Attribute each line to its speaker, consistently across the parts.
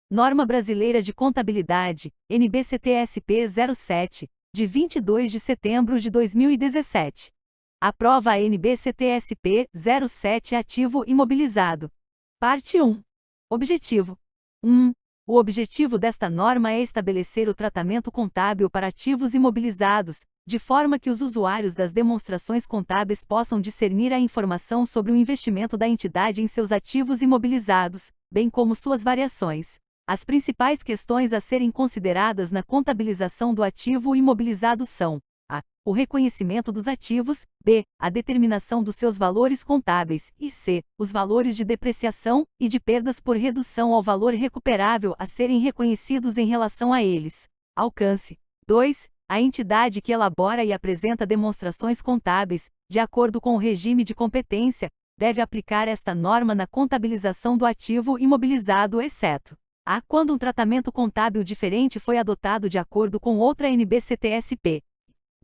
Speaker 1: Norma Brasileira de Contabilidade, NBCT-SP 07, de 22 de setembro de 2017. Aprova a NBCT-SP 07 Ativo Imobilizado. Parte 1. Objetivo. 1. O objetivo desta norma é estabelecer o tratamento contábil para ativos imobilizados, de forma que os usuários das demonstrações contábeis possam discernir a informação sobre o investimento da entidade em seus ativos imobilizados, bem como suas variações. As principais questões a serem consideradas na contabilização do ativo imobilizado são: a. O reconhecimento dos ativos, b. A determinação dos seus valores contábeis e c. Os valores de depreciação e de perdas por redução ao valor recuperável a serem reconhecidos em relação a eles. Alcance. 2. A entidade que elabora e apresenta demonstrações contábeis, de acordo com o regime de competência, deve aplicar esta norma na contabilização do ativo imobilizado, exceto a. Quando um tratamento contábil diferente foi adotado de acordo com outra NBCT-SP.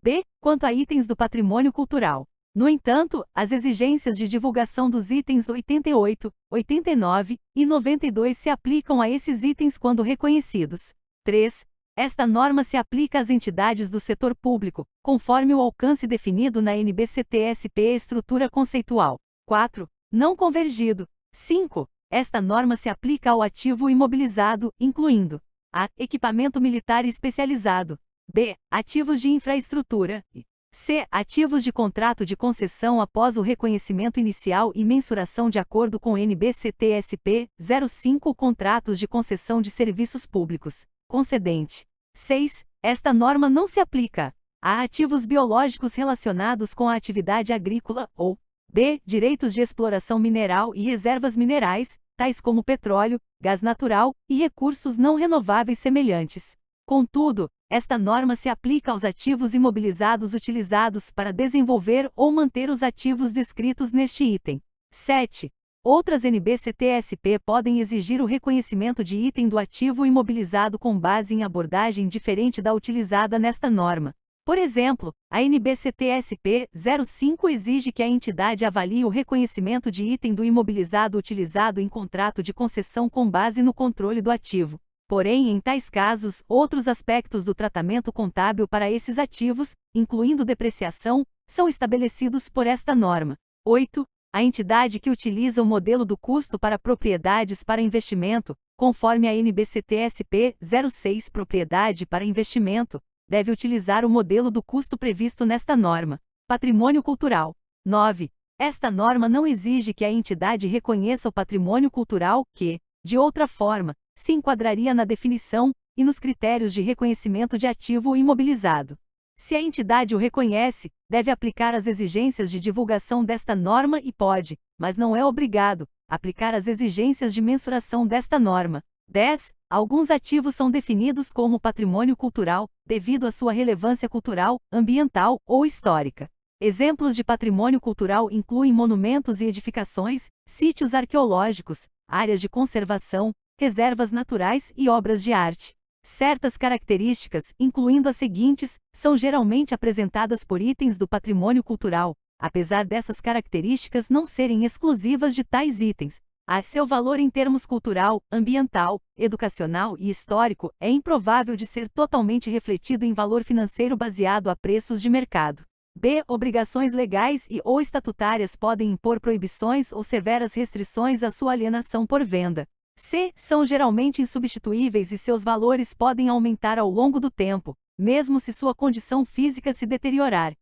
Speaker 1: b. Quanto a itens do patrimônio cultural. No entanto, as exigências de divulgação dos itens 88, 89 e 92 se aplicam a esses itens quando reconhecidos. 3. Esta norma se aplica às entidades do setor público, conforme o alcance definido na NBCT-SP Estrutura Conceitual. 4. Não convergido. 5. Esta norma se aplica ao ativo imobilizado, incluindo a. Equipamento militar especializado, b. Ativos de infraestrutura e c. Ativos de contrato de concessão após o reconhecimento inicial e mensuração de acordo com NBCT-SP 05 Contratos de concessão de serviços públicos. Concedente. 6. Esta norma não se aplica a ativos biológicos relacionados com a atividade agrícola ou b. Direitos de exploração mineral e reservas minerais, tais como petróleo, gás natural e recursos não renováveis semelhantes. Contudo, esta norma se aplica aos ativos imobilizados utilizados para desenvolver ou manter os ativos descritos neste item. 7. Outras NBCT-SP podem exigir o reconhecimento de item do ativo imobilizado com base em abordagem diferente da utilizada nesta norma. Por exemplo, a NBCT-SP 05 exige que a entidade avalie o reconhecimento de item do imobilizado utilizado em contrato de concessão com base no controle do ativo. Porém, em tais casos, outros aspectos do tratamento contábil para esses ativos, incluindo depreciação, são estabelecidos por esta norma. 8. A entidade que utiliza o modelo do custo para propriedades para investimento, conforme a NBCT-SP 06 Propriedade para investimento, deve utilizar o modelo do custo previsto nesta norma. Patrimônio cultural. 9. Esta norma não exige que a entidade reconheça o patrimônio cultural que, de outra forma, se enquadraria na definição e nos critérios de reconhecimento de ativo imobilizado. Se a entidade o reconhece, deve aplicar as exigências de divulgação desta norma e pode, mas não é obrigado, aplicar as exigências de mensuração desta norma. 10. Alguns ativos são definidos como patrimônio cultural, devido à sua relevância cultural, ambiental ou histórica. Exemplos de patrimônio cultural incluem monumentos e edificações, sítios arqueológicos, áreas de conservação, reservas naturais e obras de arte. Certas características, incluindo as seguintes, são geralmente apresentadas por itens do patrimônio cultural, apesar dessas características não serem exclusivas de tais itens. Seu valor em termos cultural, ambiental, educacional e histórico é improvável de ser totalmente refletido em valor financeiro baseado a preços de mercado. b. Obrigações legais e ou estatutárias podem impor proibições ou severas restrições à sua alienação por venda. c. São geralmente insubstituíveis e seus valores podem aumentar ao longo do tempo, mesmo se sua condição física se deteriorar.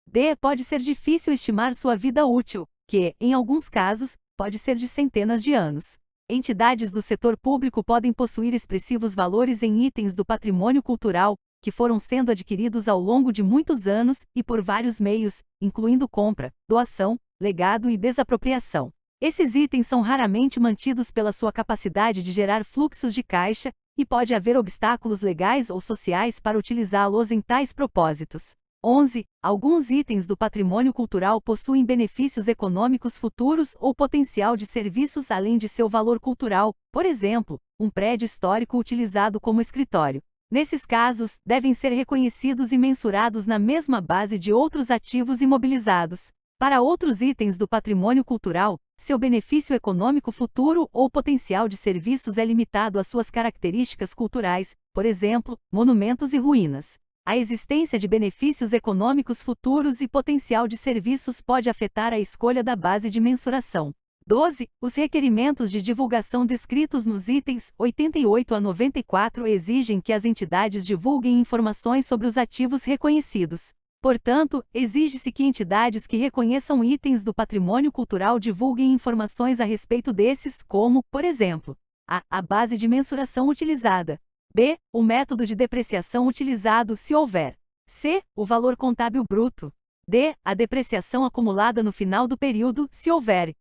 Speaker 1: d. Pode ser difícil estimar sua vida útil, que, em alguns casos, pode ser de centenas de anos. Entidades do setor público podem possuir expressivos valores em itens do patrimônio cultural, que foram sendo adquiridos ao longo de muitos anos e por vários meios, incluindo compra, doação, legado e desapropriação. Esses itens são raramente mantidos pela sua capacidade de gerar fluxos de caixa, e pode haver obstáculos legais ou sociais para utilizá-los em tais propósitos. 11. Alguns itens do patrimônio cultural possuem benefícios econômicos futuros ou potencial de serviços além de seu valor cultural, por exemplo, um prédio histórico utilizado como escritório. Nesses casos, devem ser reconhecidos e mensurados na mesma base de outros ativos imobilizados. Para outros itens do patrimônio cultural, seu benefício econômico futuro ou potencial de serviços é limitado às suas características culturais, por exemplo, monumentos e ruínas. A existência de benefícios econômicos futuros e potencial de serviços pode afetar a escolha da base de mensuração. 12. Os requerimentos de divulgação descritos nos itens 88 a 94 exigem que as entidades divulguem informações sobre os ativos reconhecidos. Portanto, exige-se que entidades que reconheçam itens do patrimônio cultural divulguem informações a respeito desses, como, por exemplo, a base de mensuração utilizada, b. o método de depreciação utilizado, se houver, c. o valor contábil bruto, d. a depreciação acumulada no final do período, se houver,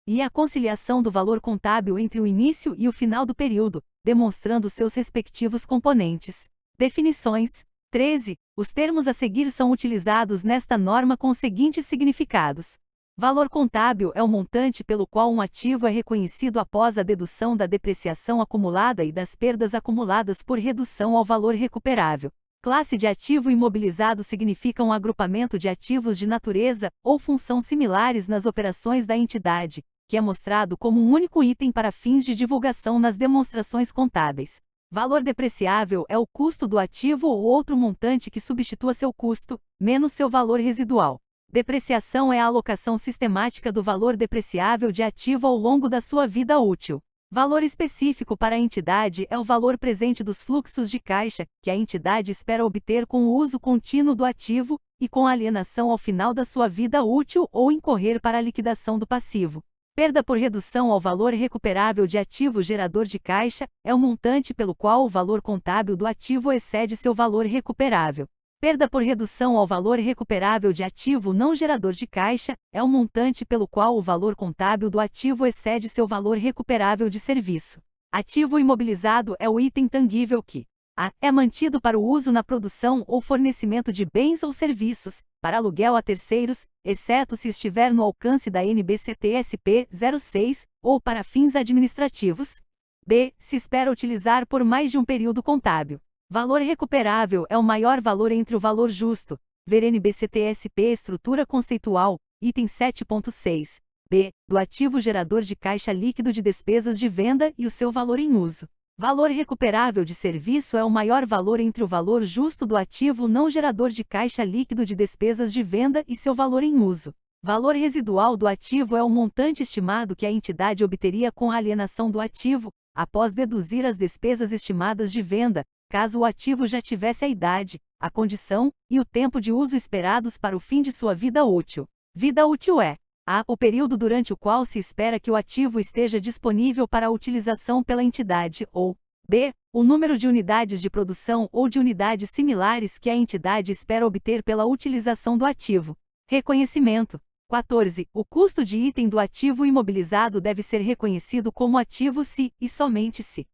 Speaker 1: e a conciliação do valor contábil entre o início e o final do período, demonstrando seus respectivos componentes. Definições. 13. Os termos a seguir são utilizados nesta norma com os seguintes significados. Valor contábil é o montante pelo qual um ativo é reconhecido após a dedução da depreciação acumulada e das perdas acumuladas por redução ao valor recuperável. Classe de ativo imobilizado significa um agrupamento de ativos de natureza ou função similares nas operações da entidade, que é mostrado como um único item para fins de divulgação nas demonstrações contábeis. Valor depreciável é o custo do ativo ou outro montante que substitua seu custo, menos seu valor residual. Depreciação é a alocação sistemática do valor depreciável de ativo ao longo da sua vida útil. Valor específico para a entidade é o valor presente dos fluxos de caixa, que a entidade espera obter com o uso contínuo do ativo, e com a alienação ao final da sua vida útil ou incorrer para a liquidação do passivo. Perda por redução ao valor recuperável de ativo gerador de caixa é o montante pelo qual o valor contábil do ativo excede seu valor recuperável. Perda por redução ao valor recuperável de ativo não gerador de caixa é o montante pelo qual o valor contábil do ativo excede seu valor recuperável de serviço. Ativo imobilizado é o item tangível que é mantido para o uso na produção ou fornecimento de bens ou serviços, para aluguel a terceiros, exceto se estiver no alcance da NBCT-SP 06, ou para fins administrativos. b. Se espera utilizar por mais de um período contábil. Valor recuperável é o maior valor entre o valor justo. Ver NBCT-SP Estrutura Conceitual, item 7.6. b. Do ativo gerador de caixa líquido de despesas de venda e o seu valor em uso. Valor recuperável de serviço é o maior valor entre o valor justo do ativo não gerador de caixa líquido de despesas de venda e seu valor em uso. Valor residual do ativo é o montante estimado que a entidade obteria com a alienação do ativo, após deduzir as despesas estimadas de venda, caso o ativo já tivesse a idade, a condição e o tempo de uso esperados para o fim de sua vida útil. Vida útil é o período durante o qual se espera que o ativo esteja disponível para a utilização pela entidade, ou b. o número de unidades de produção ou de unidades similares que a entidade espera obter pela utilização do ativo. Reconhecimento. 14. O custo de item do ativo imobilizado deve ser reconhecido como ativo se, e somente se,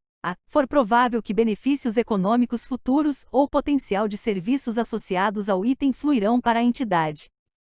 Speaker 1: for provável que benefícios econômicos futuros ou potencial de serviços associados ao item fluirão para a entidade.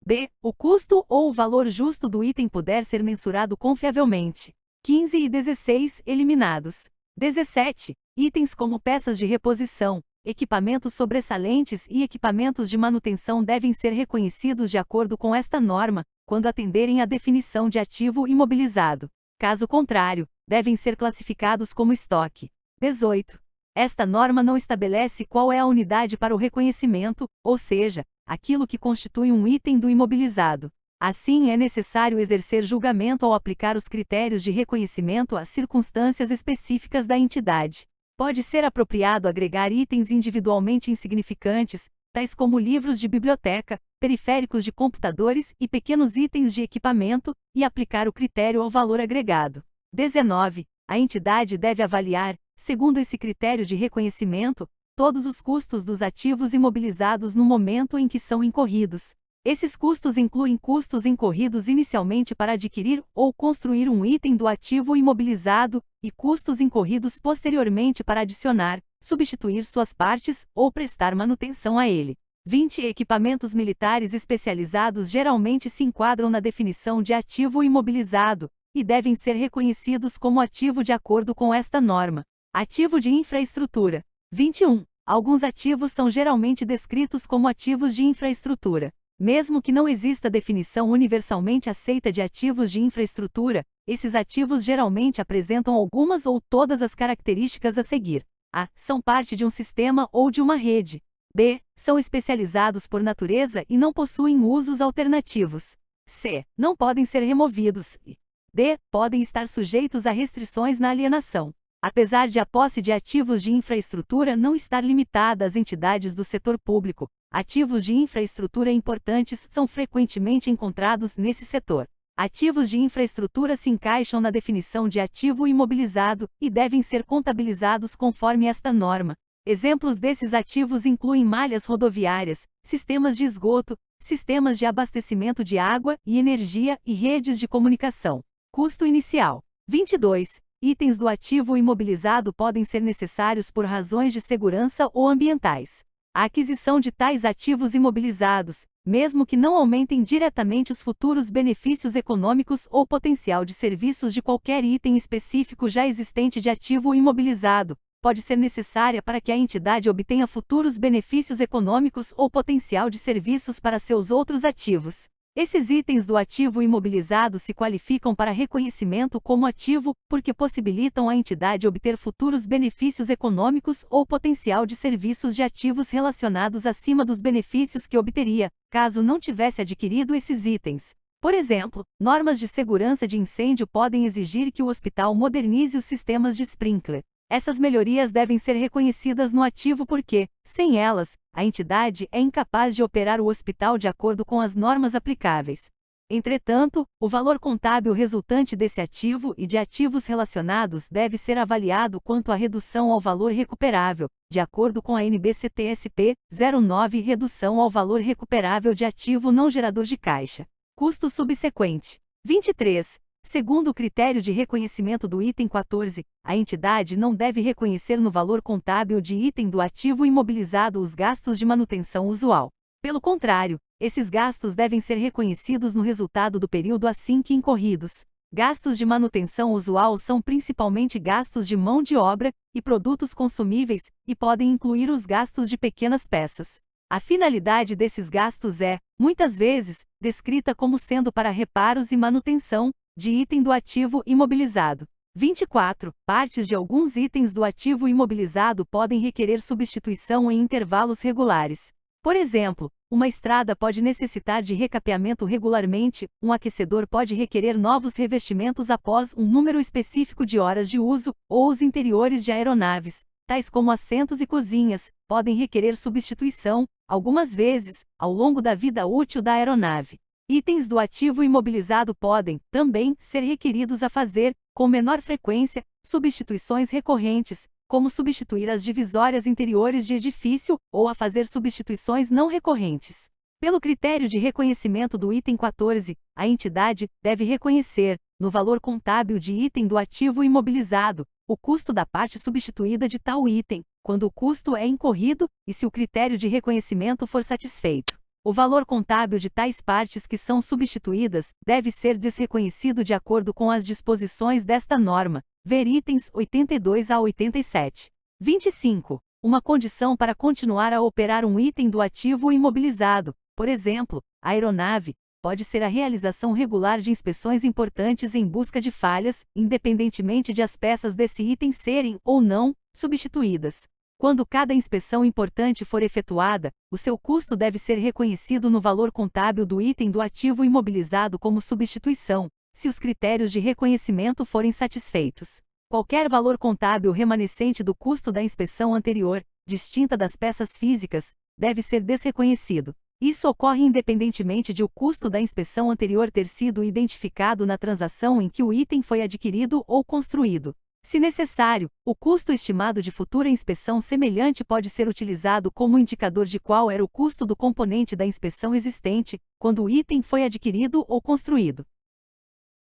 Speaker 1: b. O custo ou o valor justo do item puder ser mensurado confiavelmente. 15 e 16 eliminados. 17. Itens como peças de reposição, equipamentos sobressalentes e equipamentos de manutenção devem ser reconhecidos de acordo com esta norma, quando atenderem à definição de ativo imobilizado. Caso contrário, devem ser classificados como estoque. 18. Esta norma não estabelece qual é a unidade para o reconhecimento, ou seja, aquilo que constitui um item do imobilizado. Assim, é necessário exercer julgamento ao aplicar os critérios de reconhecimento às circunstâncias específicas da entidade. Pode ser apropriado agregar itens individualmente insignificantes, tais como livros de biblioteca, periféricos de computadores e pequenos itens de equipamento, e aplicar o critério ao valor agregado. 19. A entidade deve avaliar, segundo esse critério de reconhecimento, todos os custos dos ativos imobilizados no momento em que são incorridos. Esses custos incluem custos incorridos inicialmente para adquirir ou construir um item do ativo imobilizado, e custos incorridos posteriormente para adicionar, substituir suas partes ou prestar manutenção a ele. 20. Equipamentos militares especializados geralmente se enquadram na definição de ativo imobilizado, e devem ser reconhecidos como ativo de acordo com esta norma. Ativo de infraestrutura. 21. Alguns ativos são geralmente descritos como ativos de infraestrutura. Mesmo que não exista definição universalmente aceita de ativos de infraestrutura, esses ativos geralmente apresentam algumas ou todas as características a seguir. A. São parte de um sistema ou de uma rede. B. São especializados por natureza e não possuem usos alternativos. C. Não podem ser removidos. E D. Podem estar sujeitos a restrições na alienação. Apesar de a posse de ativos de infraestrutura não estar limitada às entidades do setor público, ativos de infraestrutura importantes são frequentemente encontrados nesse setor. Ativos de infraestrutura se encaixam na definição de ativo imobilizado e devem ser contabilizados conforme esta norma. Exemplos desses ativos incluem malhas rodoviárias, sistemas de esgoto, sistemas de abastecimento de água e energia e redes de comunicação. Custo inicial. 22. Itens do ativo imobilizado podem ser necessários por razões de segurança ou ambientais. A aquisição de tais ativos imobilizados, mesmo que não aumentem diretamente os futuros benefícios econômicos ou potencial de serviços de qualquer item específico já existente de ativo imobilizado, pode ser necessária para que a entidade obtenha futuros benefícios econômicos ou potencial de serviços para seus outros ativos. Esses itens do ativo imobilizado se qualificam para reconhecimento como ativo, porque possibilitam à entidade obter futuros benefícios econômicos ou potencial de serviços de ativos relacionados acima dos benefícios que obteria, caso não tivesse adquirido esses itens. Por exemplo, normas de segurança de incêndio podem exigir que o hospital modernize os sistemas de sprinkler. Essas melhorias devem ser reconhecidas no ativo porque, sem elas, a entidade é incapaz de operar o hospital de acordo com as normas aplicáveis. Entretanto, o valor contábil resultante desse ativo e de ativos relacionados deve ser avaliado quanto à redução ao valor recuperável, de acordo com a NBCT-SP 09 redução ao valor recuperável de ativo não gerador de caixa. Custo subsequente. 23. Segundo o critério de reconhecimento do item 14, a entidade não deve reconhecer no valor contábil de item do ativo imobilizado os gastos de manutenção usual. Pelo contrário, esses gastos devem ser reconhecidos no resultado do período assim que incorridos. Gastos de manutenção usual são principalmente gastos de mão de obra e produtos consumíveis, e podem incluir os gastos de pequenas peças. A finalidade desses gastos é, muitas vezes, descrita como sendo para reparos e manutenção de item do ativo imobilizado. 24. Partes de alguns itens do ativo imobilizado podem requerer substituição em intervalos regulares. Por exemplo, uma estrada pode necessitar de recapeamento regularmente, um aquecedor pode requerer novos revestimentos após um número específico de horas de uso, ou os interiores de aeronaves, tais como assentos e cozinhas, podem requerer substituição, algumas vezes, ao longo da vida útil da aeronave. Itens do ativo imobilizado podem, também, ser requeridos a fazer, com menor frequência, substituições recorrentes, como substituir as divisórias interiores de edifício, ou a fazer substituições não recorrentes. Pelo critério de reconhecimento do item 14, a entidade deve reconhecer, no valor contábil de item do ativo imobilizado, o custo da parte substituída de tal item, quando o custo é incorrido, e se o critério de reconhecimento for satisfeito. O valor contábil de tais partes que são substituídas deve ser desreconhecido de acordo com as disposições desta norma, ver itens 82 a 87. 25. Uma condição para continuar a operar um item do ativo imobilizado, por exemplo, a aeronave, pode ser a realização regular de inspeções importantes em busca de falhas, independentemente de as peças desse item serem, ou não, substituídas. Quando cada inspeção importante for efetuada, o seu custo deve ser reconhecido no valor contábil do item do ativo imobilizado como substituição, se os critérios de reconhecimento forem satisfeitos. Qualquer valor contábil remanescente do custo da inspeção anterior, distinta das peças físicas, deve ser desreconhecido. Isso ocorre independentemente de o custo da inspeção anterior ter sido identificado na transação em que o item foi adquirido ou construído. Se necessário, o custo estimado de futura inspeção semelhante pode ser utilizado como indicador de qual era o custo do componente da inspeção existente, quando o item foi adquirido ou construído.